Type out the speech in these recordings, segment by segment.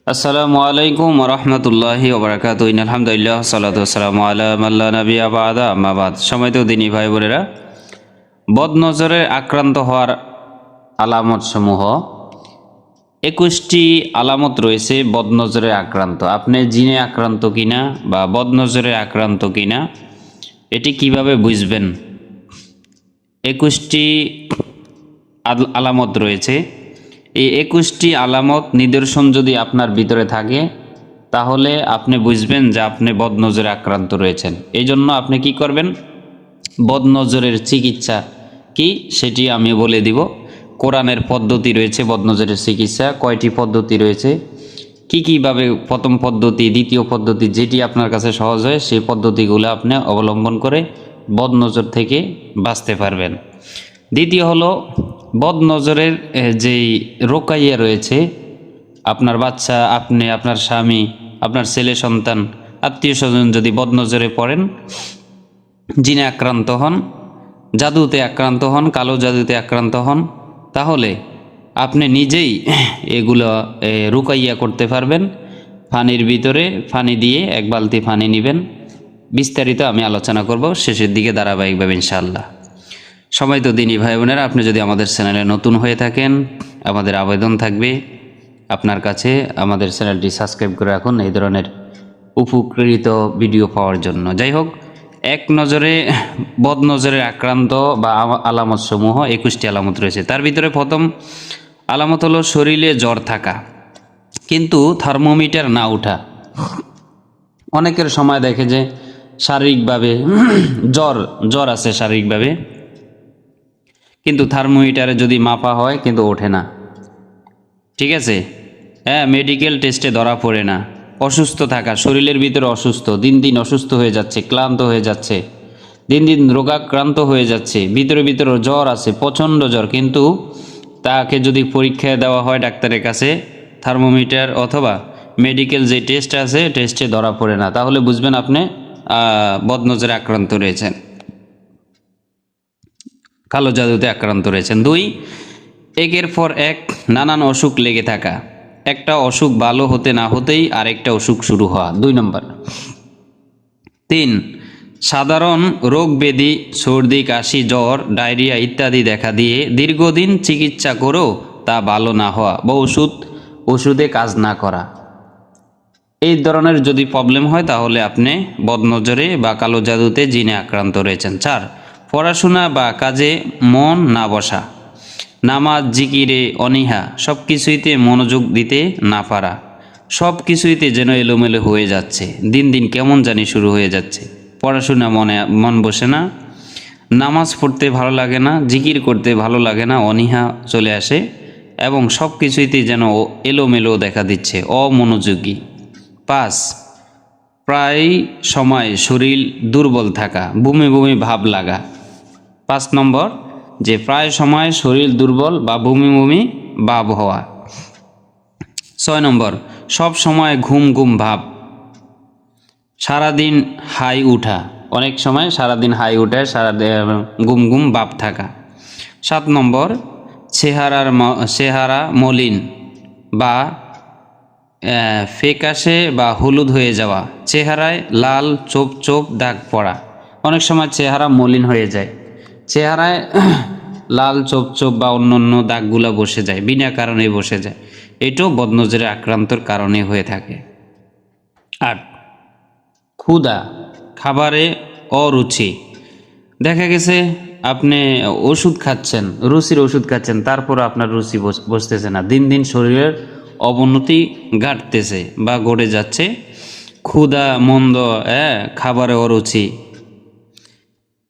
আসসালামু আলাইকুম ওয়া রাহমাতুল্লাহি ওয়া বারাকাতুহু। আলহামদুলিল্লাহ সালাতু ওয়াসসালামু আলা মান লা নাবিয়্যা বা'দা, আম্মা বা'দ। সম্মানিত দিনী ভাই বোনেরা, বদনজরে আক্রান্ত হওয়ার আলামতসমূহ 21টি আলামত রয়েছে। বদনজরে আক্রান্ত, আপনি জিনে আক্রান্ত কিনা বা বদনজরে আক্রান্ত কিনা এটি কিভাবে বুঝবেন? 21টি আলামত রয়েছে। এই 21টি আলামত নিদর্শন যদি আপনার ভিতরে থাকে তাহলে আপনি বুঝবেন যে আপনি বদনজরে আক্রান্ত রয়েছেন। এই জন্য আপনি কি করবেন? বদনজরের চিকিৎসা কি সেটি আমি বলে দিব। কোরআনের পদ্ধতি রয়েছে বদনজরের চিকিৎসা। কয়টি পদ্ধতি রয়েছে, কীভাবে প্রথম পদ্ধতি, দ্বিতীয় পদ্ধতি, যেটি আপনার কাছে সহজ হয় সেই পদ্ধতিগুলো আপনি অবলম্বন করে বদনজর থেকে বাঁচতে পারবেন। দ্বিতীয় হলো বদনজরের যেই রোকাইয়া রয়েছে, আপনার বাচ্চা, আপনি, আপনার স্বামী, আপনার ছেলে সন্তান, আত্মীয় স্বজন যদি বদনজরে পড়েন, জিনে আক্রান্ত হন, জাদুতে আক্রান্ত হন, কালো জাদুতে আক্রান্ত হন, তাহলে আপনি নিজেই এগুলো রুকাইয়া করতে পারবেন। পানির ভিতরে পানি দিয়ে এক বালতি পানি নেবেন। বিস্তারিত আমি আলোচনা করব শেষের দিকে ধারাবাহিকভাবে ইনশাআল্লাহ। সম্মানিত দিনী ভাই বোনেরা, আপনি যদি আমাদের চ্যানেলে নতুন হয়ে থাকেন, আমাদের আবেদন থাকবে আপনার কাছে আমাদের চ্যানেলটি সাবস্ক্রাইব করে রাখুন এই ধরনের উপকৃত ভিডিও পাওয়ার জন্য। যাই হোক, এক নজরে বদনজরে আক্রান্ত বা আলামত সমূহ 21টি আলামত রয়েছে। তার ভিতরে প্রথম আলামত হলো শরীরে জ্বর থাকা কিন্তু থার্মোমিটার না ওঠা। অনেকের সময় দেখে যে শারীরিকভাবে জ্বর আছে শারীরিকভাবে, কিন্তু থার্মোমিটারে যদি মাপা হয় কিন্তু ওঠে না। ঠিক আছে, হ্যাঁ, মেডিকেল টেস্টে ধরা পড়ে না। অসুস্থ থাকা, শরীরের ভিতরে অসুস্থ, দিন দিন অসুস্থ হয়ে যাচ্ছে, ক্লান্ত হয়ে যাচ্ছে, দিন দিন রোগাক্রান্ত হয়ে যাচ্ছে, ভিতরে ভিতরে জ্বর আছে, প্রচণ্ড জ্বর, কিন্তু তাকে যদি পরীক্ষায় দেওয়া হয় ডাক্তারের কাছে, থার্মোমিটার অথবা মেডিকেল যে টেস্ট আছে টেস্টে ধরা পড়ে না, তাহলে বুঝবেন আপনি বদনজরে আক্রান্ত রয়েছেন, কালো জাদুতে আক্রান্ত রয়েছেন। 2, একের পর এক নানান অসুখ লেগে থাকা, একটা অসুখ ভালো হতে না হতেই আরেকটা অসুখ শুরু হওয়া 2 নম্বর। 3, সাধারণ রোগ ব্যাধি, সর্দি, কাশি, জ্বর, ডায়রিয়া ইত্যাদি দেখা দিয়ে দীর্ঘদিন চিকিৎসা করেও তা ভালো না হওয়া বা ওষুধে কাজ না করা। এই ধরনের যদি প্রবলেম হয় তাহলে আপনি বদনজরে বা কালো জাদুতে জিনে আক্রান্ত রয়েছেন। 4, পড়াশোনা বা কাজে মন না বসা, নামাজ, জিকিরে অনীহা, সব কিছুইতে মনোযোগ দিতে না পারা, সব কিছুইতে যেন এলোমেলো হয়ে যাচ্ছে, দিন দিন কেমন জানি শুরু হয়ে যাচ্ছে, পড়াশোনা মন বসে না, নামাজ পড়তে ভালো লাগে না, জিকির করতে ভালো লাগে না, অনীহা চলে আসে এবং সব কিছুইতে যেন এলোমেলো দেখা দিচ্ছে, অমনোযোগী। 5, প্রায় সময় শরীর দুর্বল থাকা, বমি বমি ভাব লাগা। 5 নম্বর, যে প্রায় সময় শরীর দুর্বল বা বমি বমি ভাব হওয়া। 6 নম্বর, সব সময় ঘুম ঘুম ভাব, সারাদিন হাই উঠা, অনেক সময় সারাদিন হাই উঠে, ঘুম ঘুম ভাব থাকা। 7 নম্বর, চেহারা মলিন বা ফ্যাকাশে বা হলুদ হয়ে যাওয়া, চেহারায় লাল চোপ চোপ দাগ পড়া। অনেক সময় চেহারা মলিন হয়ে যায়, চেহারায় লাল চোপ চোপ বা অন্য দাগগুলো বসে যায়, বিনা কারণে বসে যায়, এটাও বদনজরে আক্রান্তর কারণে হয়ে থাকে। 8, ক্ষুধা, খাবারে অরুচি, দেখা গেছে আপনি ওষুধ খাচ্ছেন, রুচির ওষুধ খাচ্ছেন, তারপর আপনার রুচি বসতেছে না, দিন দিন শরীরের অবনতি ঘটতেছে বা ঘটে যাচ্ছে। ক্ষুধা, মন্দ, খাবারে অরুচি।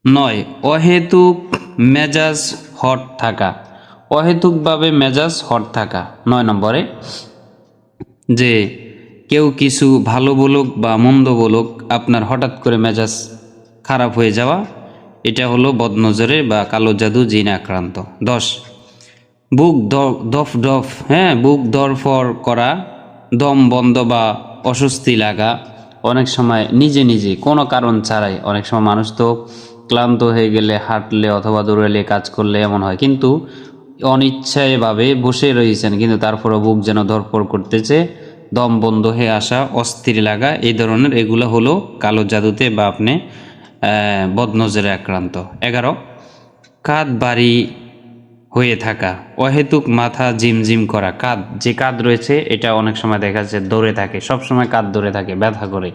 9, অহেতুক মেজাজ হট থাকা, অহেতুকভাবে মেজাজ হট থাকা। 9 নম্বরে, যে কেউ কিছু ভালো বলুক বা মন্দ বলুক, আপনার হঠাৎ করে মেজাজ খারাপ হয়ে যাওয়া, এটা হলো বদনজরে বা কালো জাদু জিনে আক্রান্ত। 10, বুক ধফ, বুক ধরফর করা, দম বন্ধ বা অস্বস্তি লাগা, অনেক সময় নিজে নিজে কোনো কারণ ছাড়াই। অনেক সময় মানুষ তো ক্লান্ত হয়ে গেলে, হাঁটলে অথবা দৌড়ালে, কাজ করলে এমন হয়, কিন্তু অনিচ্ছায়ভাবে বসে রয়েছেন কিন্তু তারপরও বুক যেন ধরফর করতেছে, দম বন্ধ হয়ে আসা, অস্থির লাগা, এই ধরনের এগুলো হলো কালো জাদুতে বা আপনি বদনজরে আক্রান্ত। 11, কাঁধ ভারী হয়ে থাকা, অহেতুক মাথা ঝিমঝিম করা। কাঁধ, যে কাঁধ রয়েছে এটা অনেক সময় দেখা যাচ্ছে ধরে থাকে, সব সময় কাঁধ ধরে থাকে, ব্যথা করে,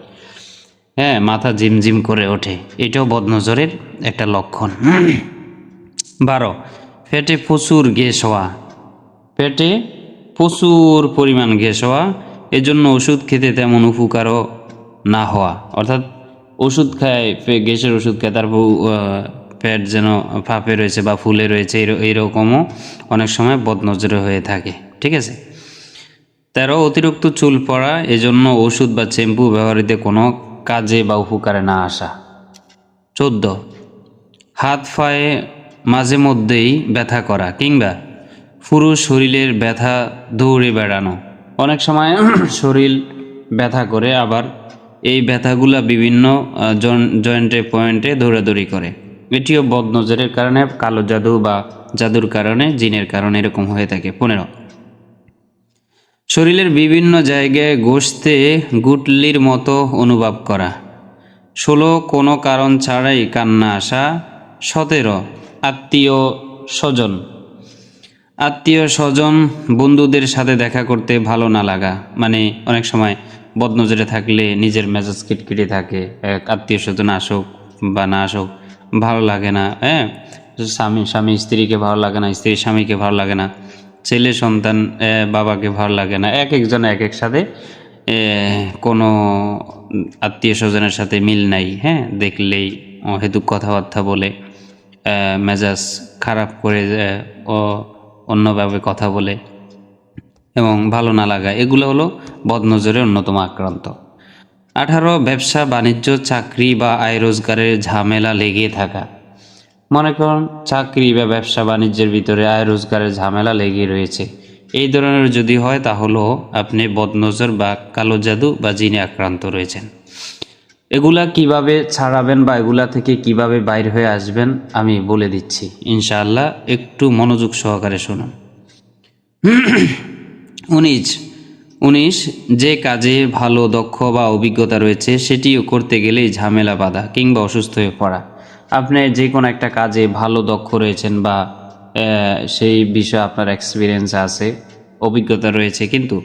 হ্যাঁ, মাথা ঝিমঝিম করে ওঠে, এটাও বদনজরের একটা লক্ষণ। 12, পেটে প্রচুর গ্যাস হওয়া, পেটে প্রচুর পরিমাণ গ্যাস হওয়া, এজন্য ওষুধ খেতে তেমন উপকারও না হওয়া, অর্থাৎ ওষুধ খায়, গ্যাসের ওষুধ খায়, তারপর পেট যেন ফাঁপে রয়েছে বা ফুলে রয়েছে, এইরকমও অনেক সময় বদনজরে হয়ে থাকে। ঠিক আছে। 13, অতিরিক্ত চুল পড়া, এজন্য ওষুধ বা শ্যাম্পু ব্যবহৃত কোনো কাজে বা উপকারে না আসা। 14, হাত পায়ে মাঝে মধ্যেই ব্যথা করা কিংবা পুরো শরীরের ব্যথা দৌড়ে বেড়ানো, অনেক সময় শরীর ব্যথা করে, আবার এই ব্যথাগুলা বিভিন্ন জয়েন্টে পয়েন্টে দৌড়াদৌড়ি করে, এটিও বদনজরের কারণে, কালো জাদু বা জাদুর কারণে, জিনের কারণে এরকম হয়ে থাকে। 15, শরীরের বিভিন্ন জায়গায় গোশতে গুটলির মতো অনুভব করা। 16, কোনো কারণ ছাড়াই কান্না আসা। 17, আত্মীয় স্বজন বন্ধুদের সাথে দেখা করতে ভালো না লাগা, মানে অনেক সময় বদনজরে থাকলে নিজের মেজাজ খিটখিটে থাকে, আত্মীয় স্বজন আসুক বা না আসুক ভালো লাগে না, হ্যাঁ, স্বামী স্ত্রীকে ভালো লাগে না, স্ত্রী স্বামীকে ভালো লাগে না, ছেলে সন্তান বাবাকে ভালো লাগে না, এক একজন এক এক সাথে কোনো আত্মীয় স্বজনের সাথে মিল নাই, হ্যাঁ, দেখলেই অহেতুক কথাবার্তা বলে, মেজাজ খারাপ করে, ও অন্যভাবে কথা বলে এবং ভালো না লাগা, এগুলো হলো বদনজরের অন্যতম আক্রান্ত। 18, ব্যবসা বাণিজ্য, চাকরি বা আয় রোজগারের ঝামেলা লেগে থাকা। মনে করুন চাকরি বা ব্যবসা বাণিজ্যের ভিতরে আয় রোজগারের ঝামেলা লেগে রয়েছে, এই ধরনের যদি হয় তাহলেও আপনি বদনজর বা কালো জাদু বা জিনে আক্রান্ত রয়েছেন। এগুলা কিভাবে ছাড়াবেন বা এগুলা থেকে কিভাবে বাইর হয়ে আসবেন আমি বলে দিচ্ছি ইনশাআল্লাহ, একটু মনোযোগ সহকারে শুনুন। 19, যে কাজে ভালো দক্ষ বা অভিজ্ঞতা রয়েছে সেটিও করতে গেলেই ঝামেলা বাধা কিংবা অসুস্থ হয়ে পড়া। আপনি যে কোনো একটা কাজে ভালো দক্ষ রয়েছেন বা সেই বিষয়ে আপনার এক্সপিরিয়েন্স আছে, অভিজ্ঞতা রয়েছে, কিন্তু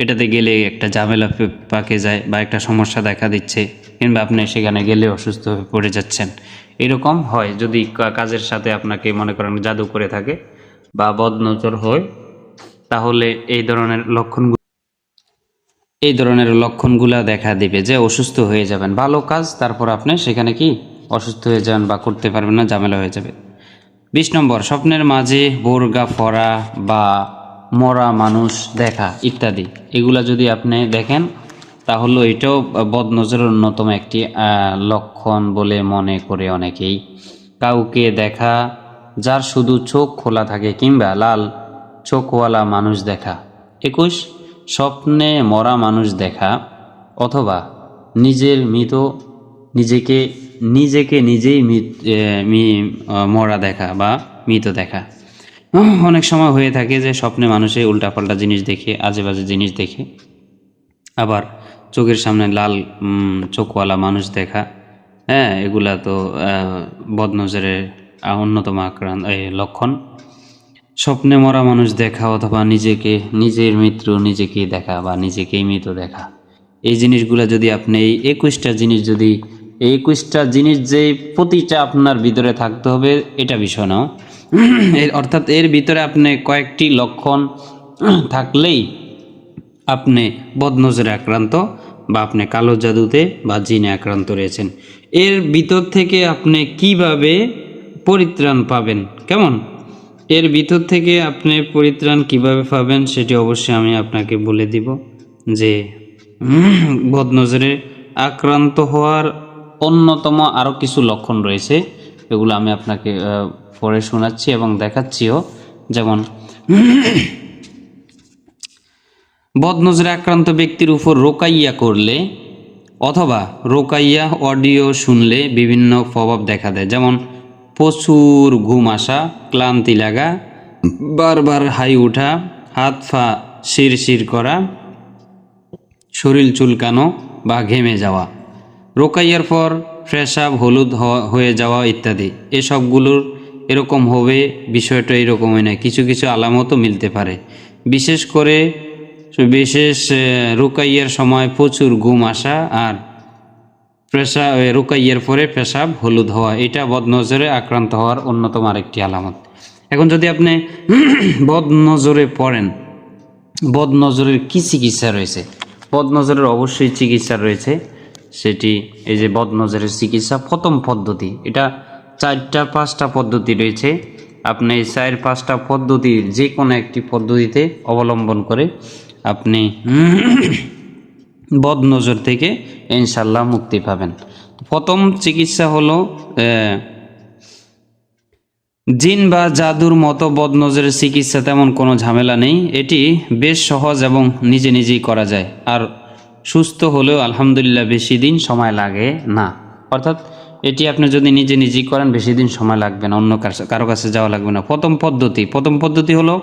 এটাতে গেলে একটা ঝামেলা পাকে যায় বা একটা সমস্যা দেখা দিচ্ছে, কিংবা আপনি সেখানে গেলে অসুস্থ হয়ে পড়ে যাচ্ছেন, এরকম হয় যদি কাজের সাথে আপনাকে মনে করেন জাদু করে থাকে বা বদনজর হয়, তাহলে এই ধরনের লক্ষণগুলা দেখা দিবে যে অসুস্থ হয়ে যাবেন। ভালো কাজ, তারপর আপনি সেখানে কি অসুস্থ হয়ে যান বা করতে পারবেন না, ঝামেলা হয়ে যাবে। 20 নম্বর, স্বপ্নের মাঝে বোরগা পরা বা মরা মানুষ দেখা ইত্যাদি, এগুলা যদি আপনি দেখেন তাহলে এটাও বদনজরের অন্যতম একটি লক্ষণ বলে মনে করে অনেকেই। কাউকে দেখা যার শুধু চোখ খোলা থাকে কিংবা লাল চোখওয়ালা মানুষ দেখা। 21, স্বপ্নে মরা মানুষ দেখা অথবা নিজেকে নিজেই মরা দেখা বা মৃত দেখা। অনেক সময় হয়ে থাকে যে স্বপ্নে মানুষে উল্টাপাল্টা জিনিস দেখে, আজে বাজে জিনিস দেখে, আবার চোখের সামনে লাল চোখওয়ালা মানুষ দেখা, হ্যাঁ, এগুলা তো বদনজরের অন্যতম লক্ষণ। স্বপ্নে মরা মানুষ দেখা অথবা নিজের মৃত্যু নিজেকেই দেখা বা নিজেকেই মৃত দেখা, এই জিনিসগুলো যদি আপনি এই 21টা জিনিস যে প্রতিটা আপনার ভিতরে থাকতে হবে এটা বিষয় না, অর্থাৎ এর ভিতরে আপনি কয়েকটি লক্ষণ থাকলেই আপনি বদনজরে আক্রান্ত বা আপনি কালো জাদুতে বা জিনে আক্রান্ত রয়েছেন। এর ভিতর থেকে আপনি কিভাবে পরিত্রাণ পাবেন, কেমন, এর ভিতর থেকে আপনি পরিত্রাণ কিভাবে পাবেন সেটি অবশ্যই আমি আপনাকে বলে দিব। যে বদনজরে আক্রান্ত হওয়ার অন্যতম আরও কিছু লক্ষণ রয়েছে, এগুলো আমি আপনাকে পড়ে শোনাচ্ছি এবং দেখাচ্ছিও। যেমন বদনজরে আক্রান্ত ব্যক্তির উপর রোকাইয়া করলে অথবা রোকাইয়া অডিও শুনলে বিভিন্ন প্রভাব দেখা দেয়, যেমন প্রচুর ঘুম আসা, ক্লান্তি লাগা, বারবার হাই ওঠা, হাত পা শিরশির করা, শরীর চুলকানো বা ঘেমে যাওয়া, রোকাইয়ার পর পেশাব হলুদ হয়ে যাওয়া ইত্যাদি, এসবগুলোর এরকম হবে, বিষয়টা এরকমই নয়, কিছু কিছু আলামতও মিলতে পারে। বিশেষ রোকাইয়ার সময় প্রচুর ঘুম আসা আর রোকাইয়ার পরে পেশাব হলুদ হওয়া, এটা বদনজরে আক্রান্ত হওয়ার অন্যতম আরেকটি আলামত। এখন যদি আপনি বদনজরে পড়েন, বদনজরের কি চিকিৎসা রয়েছে? বদনজরের অবশ্যই চিকিৎসা রয়েছে, সেটি এই যে বদনজরের চিকিৎসা প্রথম পদ্ধতি, এটা 4-5টা পদ্ধতি রয়েছে। আপনি এই 4-5টা পদ্ধতির যে কোনো একটি পদ্ধতিতে অবলম্বন করে আপনি বদনজর থেকে ইনশাল্লাহ মুক্তি পাবেন। প্রথম চিকিৎসা হলো জিন বা জাদুর মতো বদনজরের চিকিৎসা তেমন কোনো ঝামেলা নেই, এটি বেশ সহজ এবং নিজে নিজেই করা যায়, আর সুস্থ হলেও আলহামদুলিল্লাহ বেশি দিন সময় লাগে না। অর্থাৎ এটি আপনি যদি নিজে নিজেই করেন বেশি দিন সময় লাগবে না, অন্য কারো কাছে যাওয়া লাগবে না। প্রথম পদ্ধতি হলো,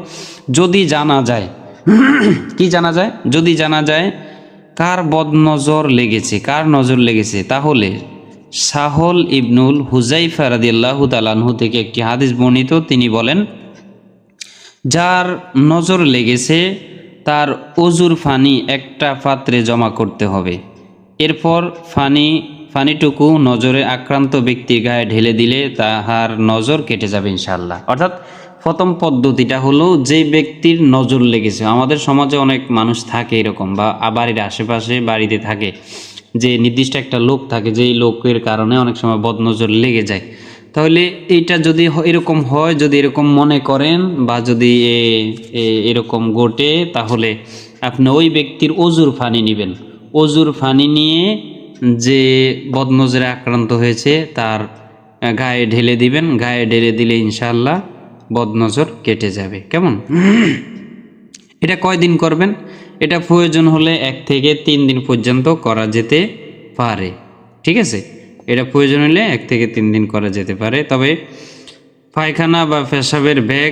যদি জানা যায় কি জানা যায়, যদি জানা যায় কার বদনজর লেগেছে, কার নজর লেগেছে, তাহলে সাহল ইবনুল হুজাইফা রাদিয়াল্লাহু তাআলা আনহু থেকে একটি হাদিস বর্ণিত, তিনি বলেন, যার নজর লেগেছে তার অজুর পানি একটা পাত্রে জমা করতে হবে, এরপর পানিটুকু নজরে আক্রান্ত ব্যক্তির গায়ে ঢেলে দিলে তাহার নজর কেটে যাবে ইনশাআল্লাহ। অর্থাৎ প্রথম পদ্ধতিটা হলো, যে ব্যক্তির নজর লেগেছে, আমাদের সমাজে অনেক মানুষ থাকে এরকম, বা বাড়ির আশেপাশে বাড়িতে থাকে, যে নির্দিষ্ট একটা লোক থাকে, যেই লোকের কারণে অনেক সময় বদনজর লেগে যায়। তাহলে এইটা যদি এরকম হয়, যদি এরকম মনে করেন বা যদি এরকম ঘটে, তাহলে আপনি ওই ব্যক্তির অজুর পানি নেবেন, অজুর পানি নিয়ে যে বদনজরে আক্রান্ত হয়েছে তার গায়ে ঢেলে দিবেন, গায়ে ঢেলে দিলে ইনশাআল্লাহ বদনজর কেটে যাবে। কেমন? এটা কয়দিন করবেন? এটা প্রয়োজন হলে 1 থেকে 3 দিন পর্যন্ত করা যেতে পারে, ঠিক আছে? এটা প্রয়োজন হলে 1 থেকে 3 দিন করা যেতে পারে। তবে পায়খানা বা পেশাবের বেগ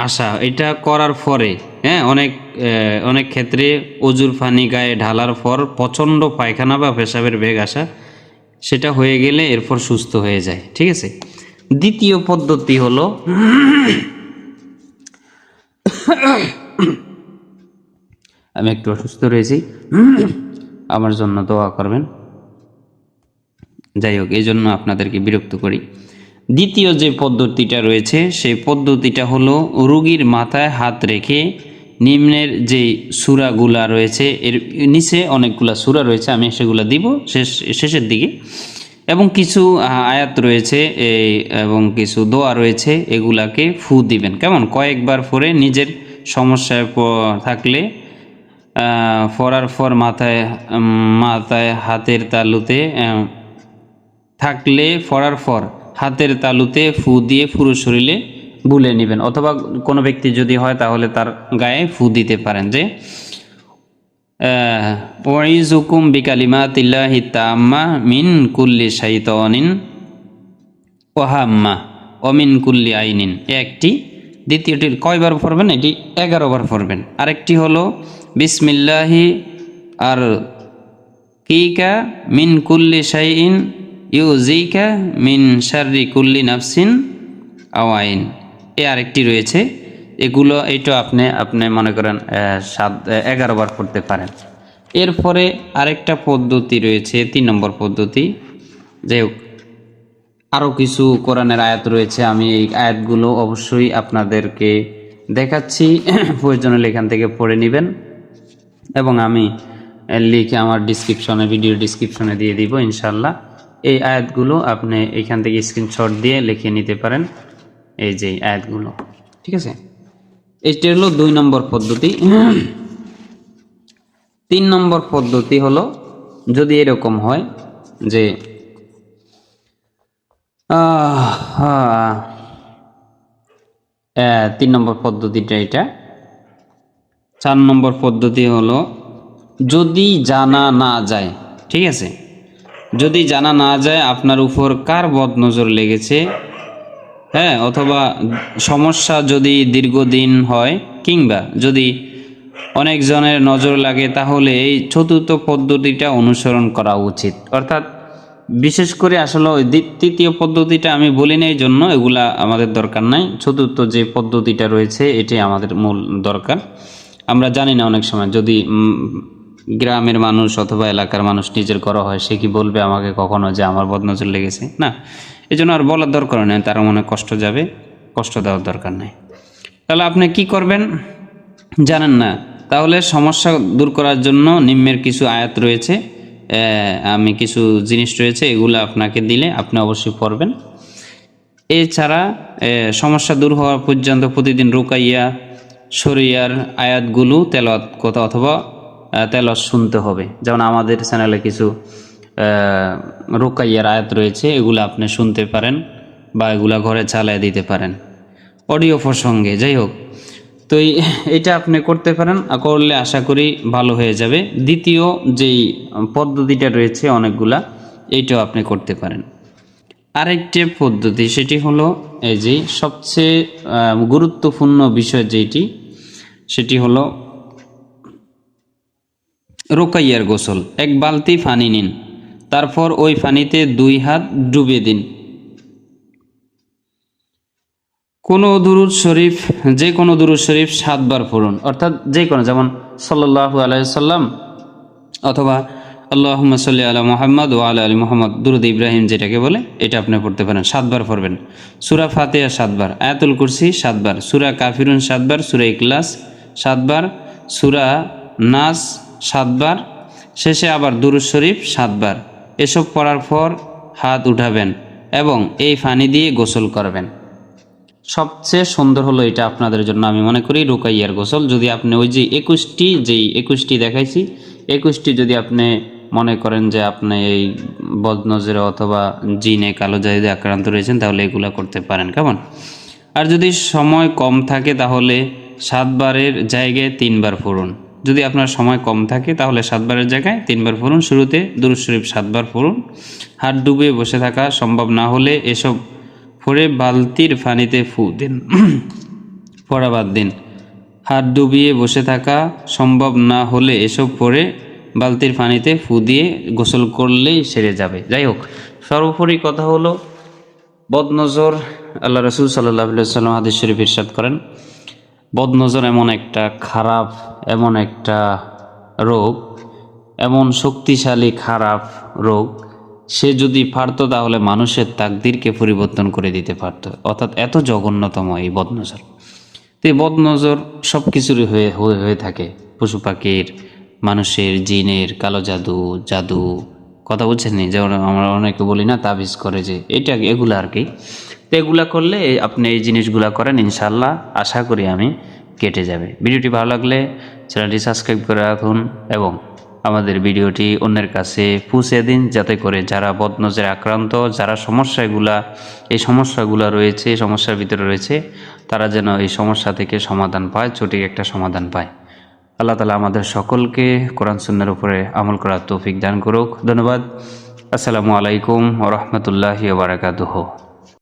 আসা, এটা করার পরে অনেক ক্ষেত্রে অজুর পানি গায়ে ঢালার পর প্রচণ্ড পায়খানা বা পেশাবের বেগ আসা, সেটা হয়ে গেলে এরপর সুস্থ হয়ে যায়, ঠিক আছে? দ্বিতীয় পদ্ধতি হলো, আমি একটু অসুস্থ রয়েছি, আমার জন্য দোয়া করবেন। যাই হোক, এই জন্য আপনাদেরকে বিরক্ত করি। দ্বিতীয় যে পদ্ধতিটা রয়েছে, সেই পদ্ধতিটা হলো, রোগীর মাথায় হাত রেখে নিম্নের যে সূরাগুলা রয়েছে, এর নিচে অনেকগুলা সূরা রয়েছে, আমি সেগুলা দিব শেষের দিকে, এবং কিছু আয়াত রয়েছে এবং কিছু দোয়া রয়েছে, এগুলাকে ফু দিবেন। কেমন? কয়েকবার পরে নিজের সমস্যায় থাকলে পড়ার পর মাথায় হাতের তালুতে থাকলে পড়ার পর হাতের তালুতে ফু দিয়ে পুরো শরীরে বুলে নেবেন, অথবা কোনো ব্যক্তি যদি হয় তাহলে তার গায়ে ফু দিতে পারেন, যে ওয়াইজুকুম বিকালিমাতিল্লাহি তাম্মা মিন কুল্লি শাইতানিন ওয়া হাম্মা ওয়া মিন কুল্লি আইনিন, একটি। দ্বিতীয়টির কয়বার পড়বেন? এটি 11 বার পড়বেন। আরেকটি হলো বিসমিল্লাহি আর কিকা মিন কুল্লি শাইইন ইউজিকা মিন শাররি কুল্লি নাফসিন আও আইন, আরেকটি রয়েছে। এইটা আপনি মনে করেন 11 বার পড়তে পারেন। এরপরে আরেকটা পদ্ধতি রয়েছে, 3 নম্বর পদ্ধতি। যাই হোক, আরও কিছু কোরআনের আয়াত রয়েছে, আমি এই আয়াতগুলো অবশ্যই আপনাদেরকে দেখাচ্ছি, প্রয়োজন হলে এখান থেকে পড়ে নেবেন, এবং আমি লিখে আমার ভিডিও ডিসক্রিপশনে দিয়ে দিব ইনশাল্লাহ। এই আয়াতগুলো আপনি এখান থেকে স্ক্রিনশট দিয়ে লিখে নিতে পারেন, এই যে আয়াতগুলো, ঠিক আছে? এটি হলো 2 নম্বর পদ্ধতি। 3 নম্বর পদ্ধতি হলো, যদি এরকম হয় যে 3 নম্বর পদ্ধতিটা এটা। 4 নম্বর পদ্ধতি হলো, যদি জানা না যায়, ঠিক আছে, যদি জানা না যায় আপনার উপর কার বদনজর লেগেছে, অথবা সমস্যা যদি দীর্ঘদিন হয়, কিংবা যদি অনেকজনের নজর লাগে, তাহলে এই চতুর্থ পদ্ধতিটা অনুসরণ করা উচিত। অর্থাৎ বিশেষ করে আসলে ওই তৃতীয় পদ্ধতিটা আমি বলি না, এই জন্য এগুলা আমাদের দরকার নাই। চতুর্থ যে পদ্ধতিটা রয়েছে এটাই আমাদের মূল দরকার। আমরা জানি না অনেক সময় যদি গ্রামের মানুষ অথবা এলাকার মানুষ নিজের করা হয়, সে কি বলবে আমাকে কখনো যে আমার বদনজর লেগেছে? না, এই জন্য আর বলার দরকার নেই, তার মনে কষ্ট যাবে, কষ্ট দেওয়ার দরকার নেই। তাহলে আপনি কি করবেন জানেন না, তাহলে সমস্যা দূর করার জন্য নিম্নের কিছু আয়াত রয়েছে, আমি কিছু জিনিস রয়েছে, এগুলো আপনাকে দিলে আপনি অবশ্যই পড়বেন। এছাড়া সমস্যা দূর হওয়া পর্যন্ত প্রতিদিন রুকাইয়া শরিয়ার আয়াতগুলো তেলাওয়াত কথা অথবা তেলাওয়াত শুনতে হবে। যেমন আমাদের চ্যানেলে কিছু রুকাইয়ার আয়াত রয়েছে, এগুলো আপনি শুনতে পারেন বা এগুলা ঘরে চালিয়ে দিতে পারেন অডিও প্রসঙ্গে। যাই হোক, তো এটা আপনি করতে পারেন, করলে আশা করি ভালো হয়ে যাবে। দ্বিতীয় যেই পদ্ধতিটা রয়েছে অনেকগুলা, এইটাও আপনি করতে পারেন। আরেকটি পদ্ধতি, সেটি হলো এই যে সবচেয়ে গুরুত্বপূর্ণ বিষয় যেটি, সেটি হলো রুকাইয়ার গোসল। এক বালতি পানি নিন, তারপর ওই পানিতে 2 হাত ডুবিয়ে দিন। কোনো দুরূদ শরীফ, যে কোনো দুরূদ শরীফ 7 বার পড়ুন। অর্থাৎ যে কোনো, যেমন সাল্লাল্লাহু আলাইহি সাল্লাম অথবা আল্লাহুম্মা সাল্লি আলা মুহাম্মদ ওয়া আলা আলি মুহাম্মদ, দুরূদ ইব্রাহিম যেটাকে বলে, এটা আপনি পড়তে পারেন। 7 বার পড়বেন। সূরা ফাতিহা 7 বার, আয়াতুল কুরসি 7 বার, সূরা কাফিরুন 7 বার, সূরা ইখলাস 7 বার, সূরা নাস 7 বার, শেষে আবার দুরূদ শরীফ 7 বার। এসব পড়ার পর হাত উঠাবেন এবং এই পানি দিয়ে গোসল করবেন। সবচেয়ে সুন্দর হলো এটা আপনাদের জন্য আমি মনে করি রুকাইয়ার গোসল। যদি আপনি ওই যে 21টি দেখাইছি, 21টি যদি আপনি মনে করেন যে আপনি এই বদনজরে অথবা জিনে কালো জাদুতে আক্রান্ত রয়েছেন, তাহলে এগুলা করতে পারেন। কেমন? আর যদি সময় কম থাকে তাহলে 7 বারের জায়গায় 3 বার পড়ুন। যদি আপনার সময় কম থাকে তাহলে 7 বারের জায়গায় 3 বার পড়ুন। শুরুতে দুরূদ শরীফ 7 বার পড়ুন। হাত ডুবিয়ে বসে থাকা সম্ভব না হলে এসব পরে বালতির পানিতে ফু দিন। পড়া বাদ দিন। হাত ডুবিয়ে বসে থাকা সম্ভব না হলে এসব পরে বালতির পানিতে ফু দিয়ে গোসল করলেই সেরে যাবে। যাই হোক, সর্বোপরি কথা হলো বদনজর, আল্লাহ রাসূল সাল্লাল্লাহু আলাইহি ওয়াসাল্লাম হাদিস শরীফ ইরশাদ করেন, বদনজর এমন একটা খারাপ, এমন একটা রোগ, এমন শক্তিশালী খারাপ রোগ, সে যদি পারত তাহলে মানুষের তাকদীরকে পরিবর্তন করে দিতে পারত। অর্থাৎ এত জঘন্যতম এই বদনজর। তো এই বদনজর সব কিছুরই হয়ে থাকে, পশু পাখির, মানুষের, জিনের, কালো জাদু, কথা বলছেন নি, যেমন আমরা অনেকে বলি না তাবিজ করে, যে এটা এগুলো আর কি। তো এগুলা করলে আপনি এই জিনিসগুলা করেন, ইনশাল্লাহ আশা করি আমি কেটে যাবে। ভিডিওটি ভালো লাগলে চ্যানেলটি সাবস্ক্রাইব করে রাখুন এবং আমাদের ভিডিওটি অন্যের কাছে পৌঁছে দিন, যাতে করে যারা বদনজরে আক্রান্ত, যারা এই সমস্যাগুলো রয়েছে, সমস্যার ভিতরে রয়েছে, তারা যেন এই সমস্যা থেকে সমাধান পায়, সঠিক একটা সমাধান পায়। আল্লাহ তাআলা আমাদের সকলকে কোরআন সুন্নাহর উপরে আমল করার তৌফিক দান করুক। ধন্যবাদ। আসসালামু আলাইকুম ওয়া রাহমাতুল্লাহি ওয়া বারাকাতুহু।